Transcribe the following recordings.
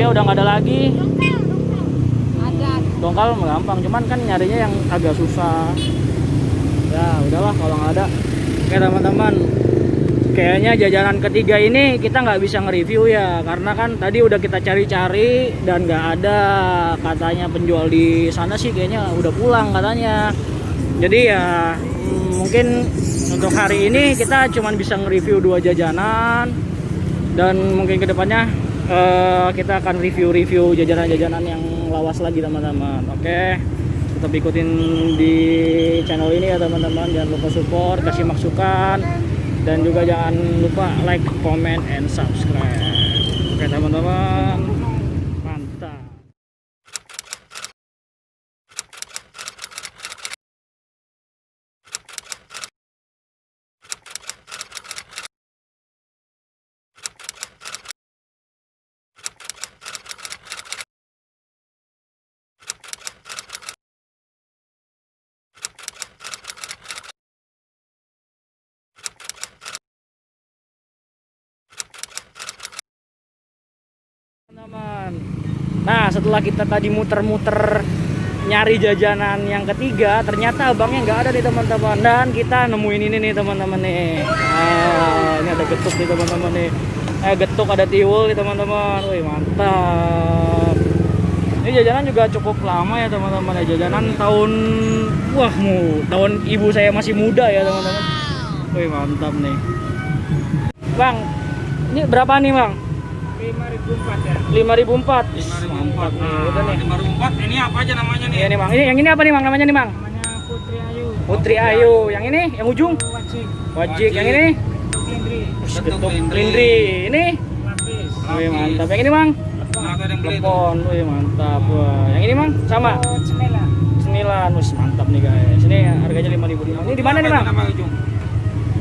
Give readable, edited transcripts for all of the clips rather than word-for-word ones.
ya udah nggak ada lagi. Ada. Dongkal gampang, cuman kan nyarinya yang agak susah. Ya udahlah kalau nggak ada. Oke teman-teman, kayaknya jajanan ketiga ini kita nggak bisa nge-review ya, karena kan tadi udah kita cari-cari dan nggak ada. Katanya penjual di sana sih kayaknya udah pulang katanya. Jadi ya mungkin untuk hari ini kita cuman bisa nge-review 2 jajanan, dan mungkin kedepannya kita akan review jajanan-jajanan yang lawas lagi teman-teman. Oke, tetap ikutin di channel ini ya teman-teman. Jangan lupa support, kasih masukan, dan juga jangan lupa like, comment, and subscribe. Oke teman-teman, mantap. Teman-teman, nah setelah kita tadi muter-muter nyari jajanan yang ketiga, ternyata abangnya nggak ada nih teman-teman, dan kita nemuin ini nih teman-teman nih. Ini ada getuk nih teman-teman nih, getuk, ada tiwul nih teman-teman. Wih mantap. Ini jajanan juga cukup lama ya teman-teman ya, jajanan tahun ibu saya masih muda ya teman-teman. Wih mantap nih bang. Ini berapa nih bang? 5.004 ya. 5.004. 5.004. Nih, udah nih. 5.004 ini apa aja namanya nih? Iya nih bang. Yang ini apa nih bang namanya nih bang? Namanya Putri Ayu. Putri Ayu. Yang ini yang ujung? Wajik. Wajik. Yang ini? Lindri. Getuk Lindri. Ini? Lapis. Wih mantap. Yang ini bang? Atau yang beli itu. Lepon. Wih mantap. Wah. Yang ini bang? Sama? Cemela. 9. Wih mantap nih guys. Ini harganya 5.005. Ini di mana nih bang? Nama ujung?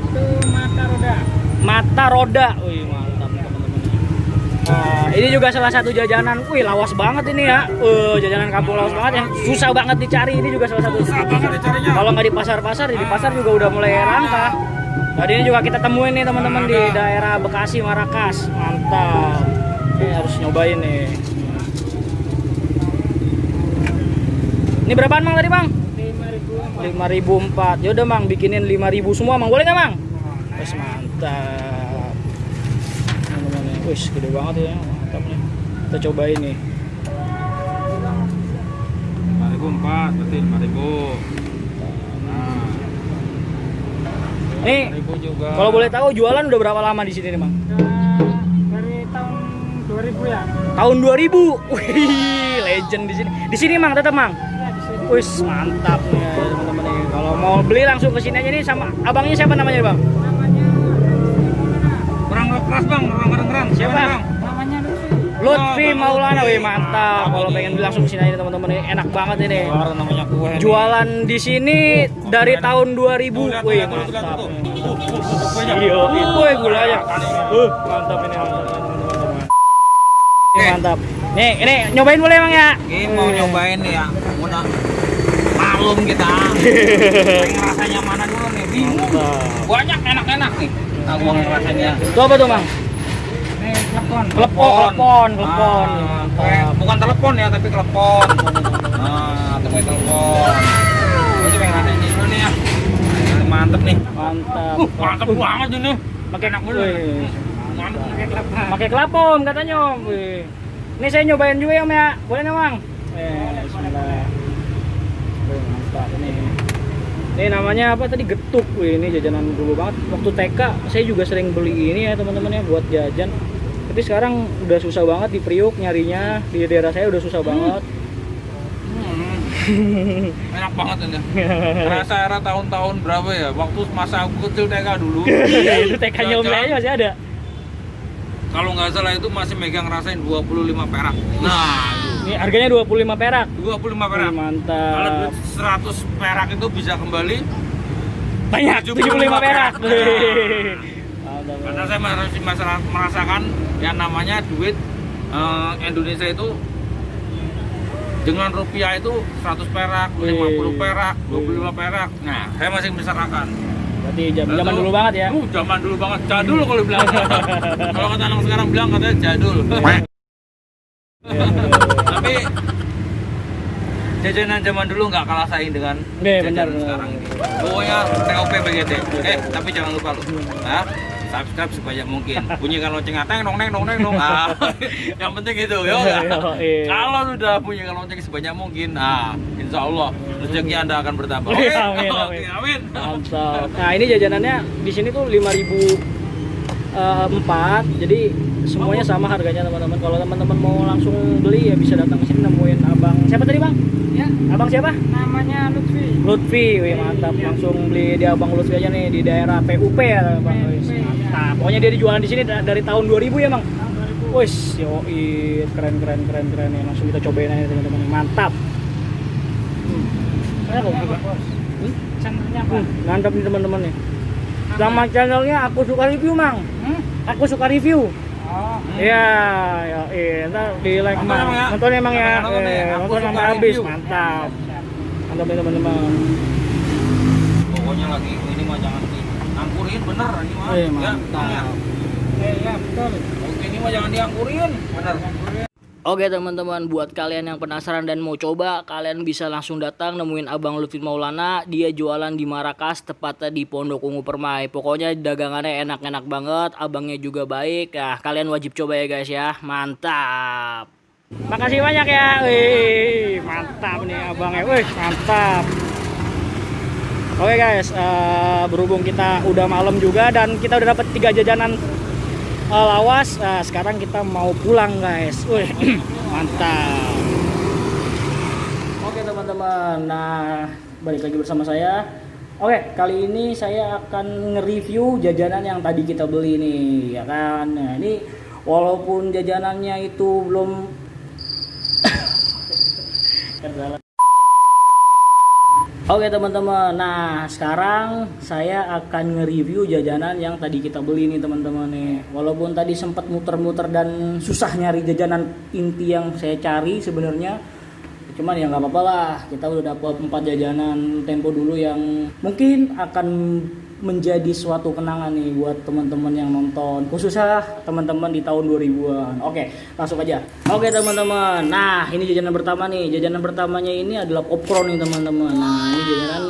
Itu Mata Roda. Mata Roda. Wih mantap nih teman-teman. Ini juga salah satu jajanan. Wih lawas banget ini ya. Jajanan kampung lawas banget yang susah banget dicari. Ini juga salah satu. Susah banget dicarinya. Kalau nggak di pasar-pasar, di pasar juga udah mulai langka. Tadi ini juga kita temuin nih teman-teman di daerah Bekasi, Marakas. Mantap. Ini harus nyobain nih. Ini berapaan bang tadi bang? 5.004. Yaudah bang, bikinin 5.000 semua bang. Boleh nggak bang? Wes mantap. Wih gede banget ya, mantap nih. Kita cobain nih. 5.004, berarti 5.000. Nah. Nih, 5.000 juga. kalau boleh tahu jualan udah berapa lama di sini nih bang? Dari tahun 2000 ya. Tahun 2000. Wih, legend di sini. Di sini mang tetap mang. Ya, di sini. Wih mantap nih ya, teman-teman nih. Kalau mau beli langsung ke sini aja nih, sama abangnya siapa namanya bang? Namanya orang keras bang, orang keren. Siapa? Namanya Lutfi Maulana. Wih mantap. Kalau pengen beli langsung ke sini aja teman-teman nih, enak banget ini. Namanya kue. Jualan di sini dari tahun 2000. Wih mantap. Iya, itu ya gulanya. Mantap ini teman-teman. Ini mantap. Nih, ini nyobain boleh emang ya? Ini mau nyobain nih ya. Udah malum kita. Pengen rasanya mana dulu nih? Bingung. Banyak enak-enak nih. Kita gua rasanya. Itu apa tuh, Bang? Nih, klepon. Klepon. Mantap. Bukan telepon ya, tapi klepon. Nah, itu kayak telepon. Itu pengen rasanya dulu nih ya. Mantep nih. Mantap. Mantep banget ini. Pakai Enak bener. Mantep pakai klepon. Pakai kelapon katanya, Om. Wih. Ini saya nyobain juga ya, Om ya. Boleh nggak, Bang? Bismillah. Wih, mantap ini. Ini namanya apa tadi? Getuk. Wih, ini jajanan dulu banget. Waktu TK saya juga sering beli ini ya, teman-teman ya, buat jajan. Tapi sekarang udah susah banget di Priuk nyarinya. Di daerah saya udah susah banget. Enak banget ini. Rasa era tahun-tahun berapa ya? Waktu masa aku kecil TK dulu. Itu TK-nya Om Lea masih ada. Kalau nggak salah itu masih megang rasain 25 perak. Nah, Ini harganya 25 perak. 25 perak. Wih, mantap. Kalau duit 100 perak itu bisa kembali Banyak, 75 perak. Wih. karena saya masih merasakan yang namanya duit Indonesia itu dengan rupiah itu 100 perak, 50 perak, 25 perak. Nah, saya masih bisa rasakan. Berarti zaman dulu banget ya. Zaman dulu banget. Jadul kalau bilang. Kalau kata anak sekarang bilang katanya jadul. Tapi jajanan zaman dulu nggak kalah saing dengan Benar. jajanan sekarang ini. Pokoknya TOP BGT. Tapi jangan lupa lo. Nah, subscribe sebanyak mungkin. Bunyikan loncengnya teng dong. Yang penting itu ya. Kalau sudah bunyikan lonceng sebanyak mungkin, insya Allah rezeki Anda akan bertambah. Oke, amin. Mantap. Nah, ini jajanannya di sini tuh 5.004. Jadi semuanya sama harganya teman-teman. Kalau teman-teman mau langsung beli ya bisa datang ke sini nemuin Abang. Siapa tadi, Bang? Ya, Abang siapa? namanya Lutfi. Lutfi. Wih, mantap. Langsung beli di Abang Lutfi aja nih di daerah PUP ya, Bang. Wih, mantap. Pokoknya dia dijualan di sini dari tahun 2000 ya, Bang. Wih, yoi, keren ya. Langsung kita cobain aja teman-teman. Mantap. Channelnya apa? Mantap nih teman-teman nih. Sama channelnya Aku Suka Review, Mang. Aku Suka Review. Oh. Iya, ntar di like Nonton emang ya? nonton emang ya, Nonton ya, Aku nonton Suka sampai habis, Review. mantap nih teman-teman. Pokoknya lagi ini mah jangan diangkurin bener ini mah. Ya, Mantap. Ya, betul. Oke, ini mah jangan diangkurin bener. Oke teman-teman, buat kalian yang penasaran dan mau coba, kalian bisa langsung datang nemuin Abang Lutfi Maulana. Dia jualan di Marakas, tepatnya di Pondok Ungu Permai. Pokoknya dagangannya enak-enak banget, abangnya juga baik. Nah, kalian wajib coba ya guys ya. Mantap. Makasih banyak ya. Wih, mantap nih abangnya. Wih, mantap. Oke guys, berhubung kita udah malam juga dan kita udah dapat 3 jajanan lawas. Nah, sekarang kita mau pulang guys. Wih, mantap. Oke teman-teman, nah balik lagi bersama saya. Oke, kali ini saya akan nge-review jajanan yang tadi kita beli nih, ya kan. Nah, ini walaupun jajanannya itu belum Oke teman-teman, nah sekarang saya akan nge-review jajanan yang tadi kita beli nih teman-teman nih. Walaupun tadi sempat muter-muter dan susah nyari jajanan inti yang saya cari sebenarnya, cuman ya nggak apa-apa lah. Kita udah dapat 4 jajanan tempo dulu yang mungkin akan menjadi suatu kenangan nih buat teman-teman yang nonton, khususnya teman-teman di tahun 2000-an. Oke, langsung aja. Oke teman-teman, nah ini jajanan pertama nih. Jajanan pertamanya ini adalah popcorn nih teman-teman. Nah ini jajanan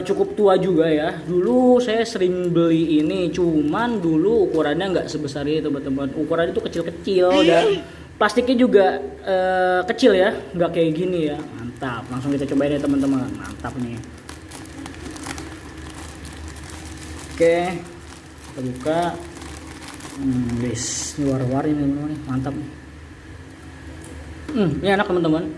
cukup tua juga ya. Dulu saya sering beli ini, cuman dulu ukurannya nggak sebesar ini teman-teman. Ukurannya itu kecil-kecil dan plastiknya juga kecil ya, nggak kayak gini ya. Mantap, langsung kita cobain ya teman-teman. Mantap nih. Oke, kita buka. Guys, ini war-war ini teman-teman, mantap nih. Ini enak teman-teman.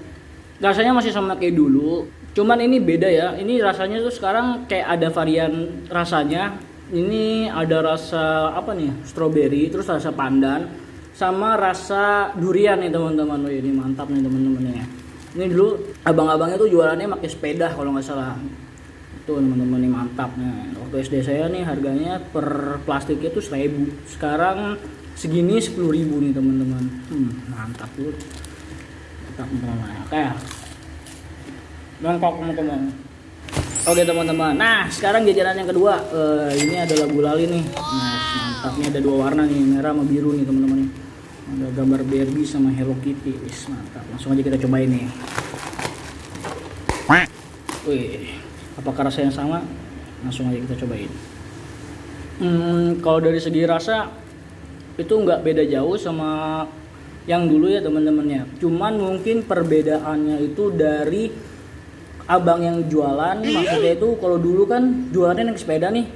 Rasanya masih sama kayak dulu, cuman ini beda ya. Ini rasanya tuh sekarang kayak ada varian rasanya. Ini ada rasa apa nih? Strawberry, terus rasa pandan, sama rasa durian nih teman-teman. Wih, ini mantap nih teman-teman ya. Ini dulu abang-abangnya tuh jualannya pakai sepeda kalau nggak salah. Tuh teman-teman, ini mantap. Nah, waktu SD saya nih harganya per plastiknya tuh 1.000. Sekarang segini 10.000 nih teman-teman. Mantap tuh. Mantap teman-teman. Oke. Lengkap teman-teman. Oke teman-teman. Nah, sekarang jajanan yang kedua. Ini adalah gulali nih. Nah, mantap. Ini ada 2 warna nih, merah sama biru nih teman-teman nih. Ada gambar Barbie sama Hello Kitty. Wis, mantap. Langsung aja kita cobain nih. Wih. Apakah rasanya sama? Langsung aja kita cobain. Kalau dari segi rasa itu nggak beda jauh sama yang dulu ya teman-teman ya. Cuman mungkin perbedaannya itu dari abang yang jualan. Maksudnya itu kalau dulu kan jualannya naik sepeda nih,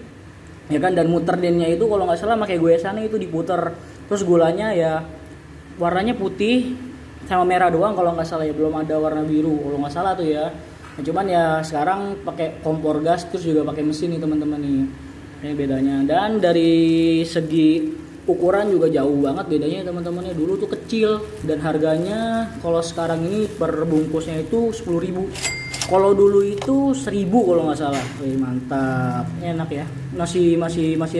ya kan, dan muter dennya itu kalau nggak salah pakai goesannya itu diputer. Terus gulanya ya warnanya putih sama merah doang kalau nggak salah ya, belum ada warna biru kalau nggak salah tuh ya. Nah, cuman ya sekarang pakai kompor gas, terus juga pakai mesin nih teman-teman nih. Ini bedanya. Dan dari segi ukuran juga jauh banget bedanya teman-temannya. Dulu tuh kecil dan harganya kalau sekarang ini per bungkusnya itu 10.000. Kalau dulu itu 1.000 kalau nggak salah. Wih, mantap, enak ya. Masih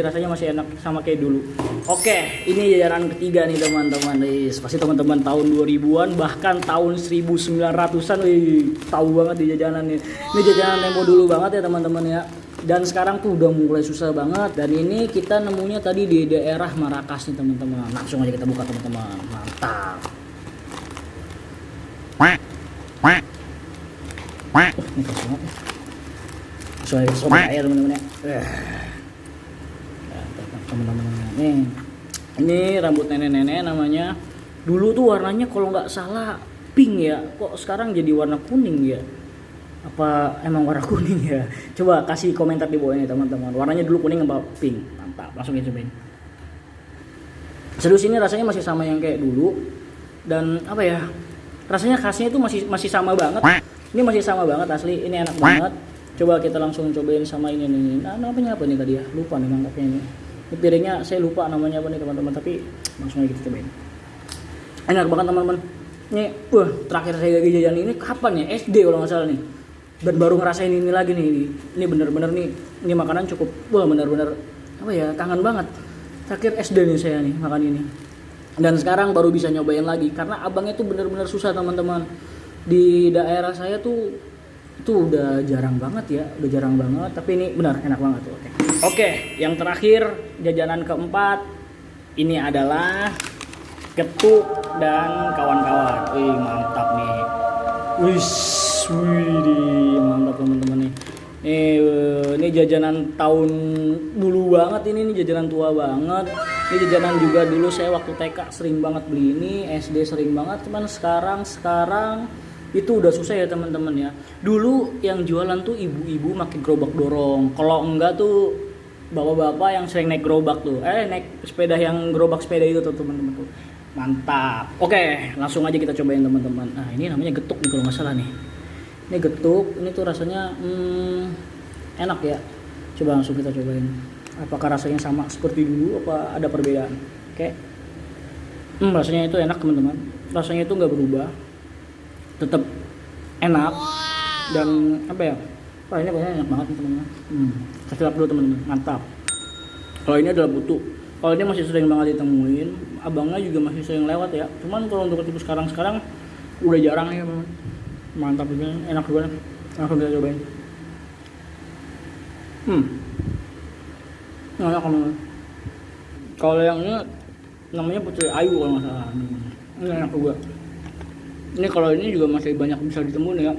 rasanya masih enak sama kayak dulu. Oke, ini jajanan ketiga nih teman-teman. Pasti teman-teman tahun 2000-an bahkan tahun 1900-an, tahu banget di jajanan nih. Ini jajanan tempo dulu banget ya teman-teman ya. Dan sekarang tuh udah mulai susah banget. Dan ini kita nemunya tadi di daerah Marakas nih teman-teman. Langsung aja kita buka teman-teman. Mantap. Ini keras banget nih. Sobat air teman-teman ya. Teman-teman nih. Ini rambut nenek-nenek namanya. Dulu tuh warnanya kalau nggak salah pink ya. Kok sekarang jadi warna kuning ya? Apa emang warna kuning ya? Coba kasih komentar di bawah ini teman-teman. Warnanya dulu kuning apa pink? Mantap, langsung aja cobain. Serius, ini rasanya masih sama yang kayak dulu. Dan apa ya? Rasanya khasnya itu masih sama banget. Ini masih sama banget asli. Ini enak banget. Coba kita langsung cobain sama ini nih. Nah, namanya apa nih tadi ya? Lupa nih mangkapnya ini. Ini piringnya saya lupa namanya apa nih teman-teman, tapi langsung aja kita cobain. Enak banget teman-teman. Ini terakhir saya lagi jajan ini kapan ya? SD kalau nggak salah nih. Dan baru ngerasain ini lagi nih. Ini bener-bener nih. Ini makanan cukup bener-bener apa ya? Kangen banget. Terakhir SD nih saya nih makan ini. Dan sekarang baru bisa nyobain lagi karena abangnya tuh bener-bener susah teman-teman. Di daerah saya tuh itu udah jarang banget ya, udah jarang banget, tapi ini benar enak banget tuh. Oke, yang terakhir jajanan keempat ini adalah getuk dan kawan-kawan. Wih, mantap nih. Wih, mantap teman-teman nih. Ini jajanan tahun dulu banget ini jajanan tua banget. Ini jajanan juga dulu saya waktu TK sering banget beli ini, SD sering banget, cuman sekarang itu udah susah ya teman-teman ya. Dulu yang jualan tuh ibu-ibu pakai gerobak dorong. Kalau enggak tuh bapak-bapak yang sering naik gerobak tuh. Naik sepeda yang gerobak sepeda itu tuh teman-teman tuh. Mantap. Oke, langsung aja kita cobain teman-teman. Nah, ini namanya getuk nih kalau nggak salah nih. Ini getuk, ini tuh rasanya enak ya. Coba langsung kita cobain. Apakah rasanya sama seperti dulu apa ada perbedaan? Oke. Rasanya itu enak teman-teman. Rasanya itu nggak berubah. Tetap enak dan apa ya? Wah, ini pokoknya enak banget teman-teman. Kasih lap dulu teman-teman, mantap. Kalau ini adalah butuh. Kalau ini masih sering banget ditemuin, abangnya juga masih sering lewat ya. Cuman kalau untuk tipe sekarang udah jarang ya teman. Mantap juga, enak juga. Langsung kita cobain. Enak teman-teman. Kalau yang ini namanya Putri Ayu kalau nggak salah. Ini enak juga. Ini kalau ini juga masih banyak bisa ditemuin ya.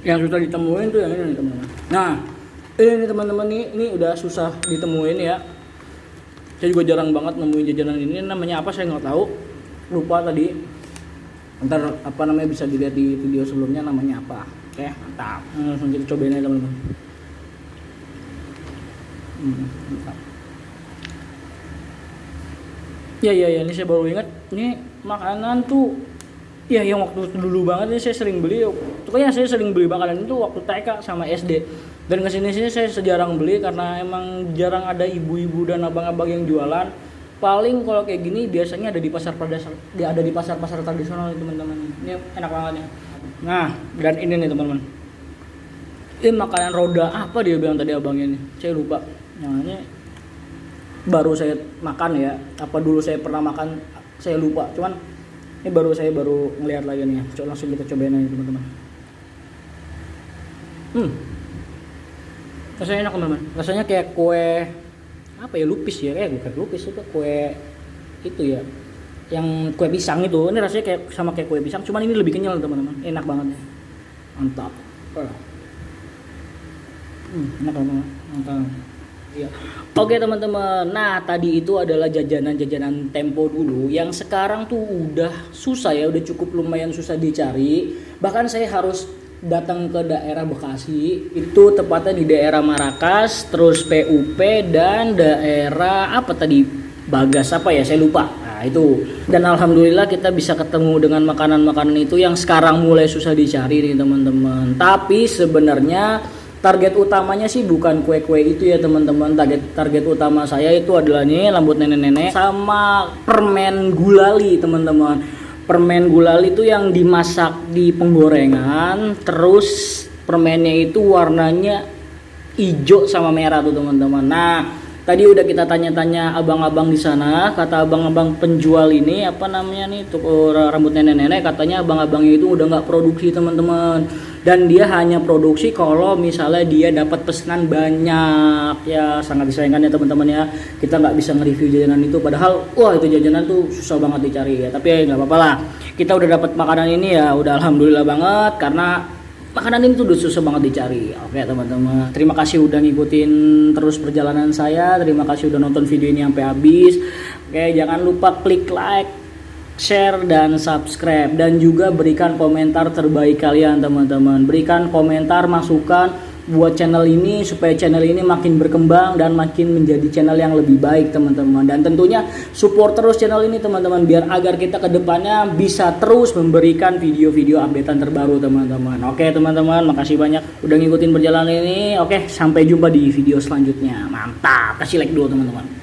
Yang susah ditemuin tuh yang ini nih teman-teman. Nah, ini teman-teman ini udah susah ditemuin ya. Saya juga jarang banget nemuin jajanan ini. Namanya apa saya nggak tahu. Lupa tadi. Ntar apa namanya bisa dilihat di video sebelumnya namanya apa. Oke, mantap. Langsung kita cobain aja teman-teman. Mantap. Ya, ini saya baru ingat. Ini makanan tuh ya yang waktu dulu banget ini saya sering beli. Pokoknya saya sering beli makanan itu waktu TK sama SD. Dan kesini saya jarang beli karena emang jarang ada ibu-ibu dan abang-abang yang jualan. Paling kalau kayak gini biasanya ada di pasar tradisional teman-teman. Ini enak banget ya. Nah, dan ini nih teman-teman. Ini makanan roda apa dia bilang tadi abangnya nih? Saya lupa. Namanya baru saya makan ya. Apa dulu saya pernah makan? Saya lupa. Cuman ini saya baru ngeliat lagi nih. Coba langsung kita cobain aja teman-teman. Rasanya enak teman-teman. Rasanya kayak kue apa ya, lupis ya, bukan lupis itu kue itu ya, yang kue pisang itu. Ini rasanya kayak sama kayak kue pisang, cuman ini lebih kenyal teman-teman. Enak banget ya, mantap. Enak teman-teman, mantap. Ya. Oke teman-teman, nah tadi itu adalah jajanan Tempo dulu yang sekarang tuh udah susah ya, udah cukup lumayan susah dicari. Bahkan saya harus datang ke daerah Bekasi, itu tepatnya di daerah Marakas, terus PUP dan daerah apa tadi, Bagas apa ya, saya lupa. Nah itu, dan alhamdulillah kita bisa ketemu dengan makanan-makanan itu yang sekarang mulai susah dicari nih teman-teman. Tapi sebenarnya target utamanya sih bukan kue-kue itu ya teman-teman. Target utama saya itu adalah nih rambut nenek-nenek sama permen gulali teman-teman. Permen gulali itu yang dimasak di penggorengan, terus permennya itu warnanya hijau sama merah tuh teman-teman. Nah, tadi udah kita tanya-tanya abang-abang di sana, kata abang-abang penjual ini apa namanya nih, toko rambut nenek-nenek, katanya abang-abangnya itu udah nggak produksi teman-teman. Dan dia hanya produksi kalau misalnya dia dapat pesanan banyak. Ya sangat disayangkan ya teman-teman ya, kita nggak bisa nge-review jajanan itu, padahal wah itu jajanan tuh susah banget dicari ya. Tapi ya nggak apa-apa lah, kita udah dapat makanan ini ya udah alhamdulillah banget, karena makanan ini tuh udah susah banget dicari. Oke teman-teman, terima kasih udah ngikutin terus perjalanan saya, terima kasih udah nonton video ini sampai habis. Oke, jangan lupa klik like, share, dan subscribe, dan juga berikan komentar terbaik kalian teman-teman. Berikan komentar masukan buat channel ini supaya channel ini makin berkembang dan makin menjadi channel yang lebih baik teman-teman. Dan tentunya support terus channel ini teman-teman, biar agar kita kedepannya bisa terus memberikan video-video updatean terbaru teman-teman. Oke teman-teman, makasih banyak udah ngikutin perjalanan ini. Oke, sampai jumpa di video selanjutnya. Mantap, kasih like dulu teman-teman.